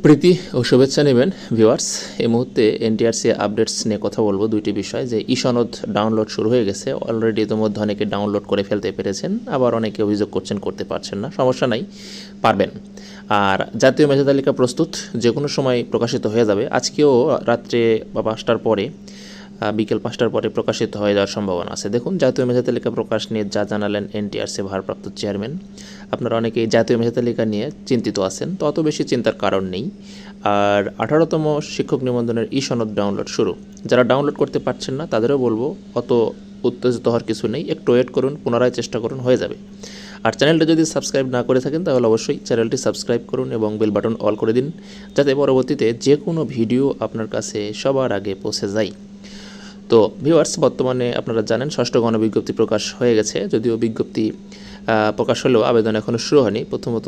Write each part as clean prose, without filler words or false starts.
প্রীতি ও শুভেচ্ছা নেবেন ভিউয়ার্স। এই মুহূর্তে এনটিআরসি আপডেটস নিয়ে কথা বলবো দুইটি বিষয়। যে ই সনদ ডাউনলোড শুরু হয়ে গেছে অলরেডি, ইতিমধ্যে অনেকে ডাউনলোড করে ফেলতে পেরেছেন, আবার অনেকে অভিযোগ করছেন করতে পারছেন না। সমস্যা নাই, পারবেন। আর জাতীয় মেধা তালিকা প্রস্তুত, যে কোনো সময় প্রকাশিত হয়ে যাবে। আজকেও রাত্রে বা 5টার পরে, বিকেল 5টার পরে প্রকাশিত হয়ে যাওয়ার সম্ভাবনা আছে। দেখুন, জাতীয় মেধা তালিকা প্রকাশ নিয়ে যা জানালেন এনটিআরসি ভারপ্রাপ্ত চেয়ারম্যান। আপনারা অনেকেই জাতীয় মেধা তালিকা নিয়ে চিন্তিত আছেন, তো অত বেশি চিন্তার কারণ নেই। আর 18তম শিক্ষক নিবন্ধনের ই সনদ ডাউনলোড শুরু। যারা ডাউনলোড করতে পারছেন না তাদেরও বলবো, অত উত্তেজিত হওয়ার কিছু নেই, একটু ওয়েট করুন, পুনরায় চেষ্টা করুন, হয়ে যাবে। আর চ্যানেলটা যদি সাবস্ক্রাইব না করে থাকেন তাহলে অবশ্যই চ্যানেলটি সাবস্ক্রাইব করুন এবং বেল বাটন অল করে দিন, যাতে পরবর্তীতে যে কোনো ভিডিও আপনার কাছে সবার আগে পৌঁছে যায়। তো ভিউয়ার্স, বর্তমানে আপনারা জানেন 6ষ্ঠ গণবিজ্ঞপ্তি প্রকাশ হয়ে গেছে। যদিও বিজ্ঞপ্তি প্রকাশ হলেও আবেদন এখনও শুরু হয়নি। প্রথমত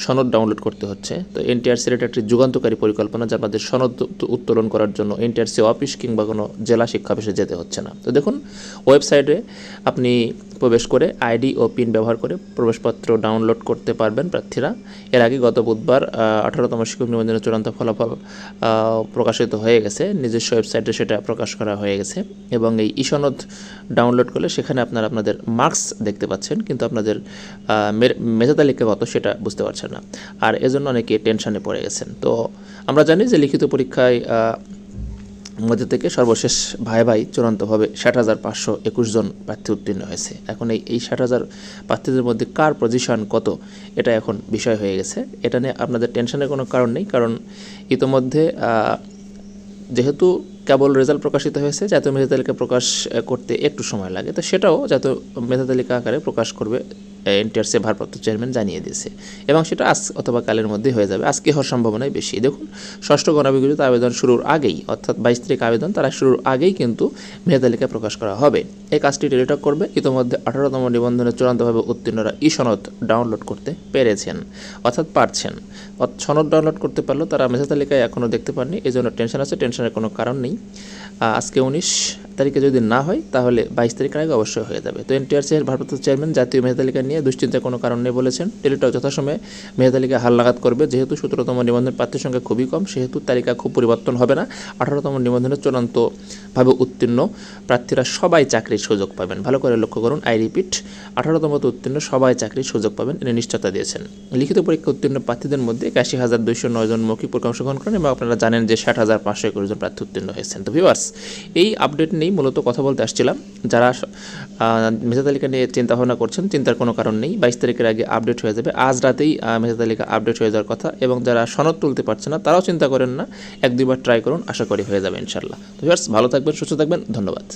সনদ ডাউনলোড করতে হচ্ছে। তো এনটিআরসির এটা একটি যুগান্তকারী পরিকল্পনা, যার মধ্যে সনদ উত্তোলন করার জন্য এনটিআরসি অফিস কিংবা কোনো জেলা শিক্ষা অফিসে যেতে হচ্ছে না। তো দেখুন, ওয়েবসাইটে আপনি প্রবেশ করে আইডি ও পিন ব্যবহার করে প্রবেশপত্র ডাউনলোড করতে পারবেন প্রার্থীরা। এর আগে গত বুধবার 18তম শিক্ষক নিবন্ধনের চূড়ান্ত ফলাফল প্রকাশিত হয়ে গেছে। নিজস্ব ওয়েবসাইটে সেটা প্রকাশ করা হয়ে গেছে এবং এই ই সনদ ডাউনলোড করলে সেখানে আপনারা আপনাদের মার্কস দেখতে পাচ্ছেন, কিন্তু আপনাদের মেধা তালিকা কত সেটা বুঝতে পারছেন না। আর এজন্য অনেকে টেনশনে পড়ে গেছেন। তো আমরা জানি যে লিখিত পরীক্ষায় মধ্যে থেকে সর্বশেষ ভাই চূড়ান্তভাবে 60,521 জন প্রার্থী উত্তীর্ণ হয়েছে। এখন এই 60,000 প্রার্থীদের মধ্যে কার পজিশন কত, এটা এখন বিষয় হয়ে গেছে। এটা নিয়ে আপনাদের টেনশনের কোনো কারণ নেই, কারণ ইতোমধ্যে যেহেতু কেবল রেজাল্ট প্রকাশিত হয়েছে, জাতীয় মেধা তালিকা প্রকাশ করতে একটু সময় লাগে। তো সেটাও জাতীয় মেধা তালিকা আকারে প্রকাশ করবে এনটিআরসি ভারপ্রাপ্ত চেয়ারম্যান জানিয়ে দিয়েছে, এবং সেটা আজ অথবা কালের মধ্যেই হয়ে যাবে। আজকে হওয়ার সম্ভাবনাই বেশি। দেখুন, 6ষ্ঠ গণবিজ্ঞপ্তিতে আবেদন শুরুর আগেই, অর্থাৎ 22 তারিখ আবেদন, তারা শুরুর আগেই কিন্তু মেধা তালিকা প্রকাশ করা হবে। এই কাজটি টেলিটক করবে। ইতিমধ্যে 18তম নিবন্ধনে চূড়ান্তভাবে উত্তীর্ণরা ই সনদ ডাউনলোড করতে পেরেছেন, অর্থাৎ পারছেন। সনদ ডাউনলোড করতে পারলেও তারা মেধা তালিকায় এখনও দেখতে পাননি, এই জন্য টেনশন আছে। টেনশনের কোনো কারণ নেই। আজকে 19 তারিখে যদি না হয় তাহলে 22 তারিখের আগে অবশ্যই হয়ে যাবে। তো এনটিআরসির ভারপ্রাপ্ত চেয়ারম্যান জাতীয় মেধা তালিকা নিয়ে দুশ্চিন্তার কোনো কারণ নেই বলেছেন। টেলিটক যথাসময়ে মেধা তালিকা হালনাগাদ করবে। যেহেতু 17তম নিবন্ধন প্রার্থীর সংখ্যা খুবই কম, সেহেতু তালিকা খুব পরিবর্তন হবে না। 18তম নিবন্ধনের চূড়ান্তভাবে উত্তীর্ণ প্রার্থীরা সবাই চাকরির সুযোগ পাবেন। ভালো করে লক্ষ্য করুন, আই রিপিট, 18তম উত্তীর্ণ সবাই চাকরির সুযোগ পাবেন, এনে নিশ্চয়তা দিয়েছেন। লিখিত পরীক্ষা উত্তীর্ণ প্রার্থীদের মধ্যে 81,209 জন মৌখিক পরীক্ষা অংশগ্রহণ করেন এবং আপনারা জানেন যে 60,521 জন প্রার্থী উত্তীর্ণ হয়েছেন। তো ভিউয়ার্স, এই আপডেট নেই মূলত কথা বলতে আসছিলাম। যারা মেধা তালিকা নিয়ে চিন্তাভাবনা করছেন, চিন্তার কোনো কারণ নেই। 22 তারিখের আগে আপডেট হয়ে যাবে। আজ রাতেই মেধা তালিকা আপডেট হয়ে যাওয়ার কথা, এবং যারা সনদ তুলতে পারছে না তারাও চিন্তা করেন না, 1-2বার ট্রাই করুন, আশা করি হয়ে যাবে ইনশাল্লাহ। তো ভিউয়ার্স, ভালো থাকবেন, সুস্থ থাকবেন, ধন্যবাদ।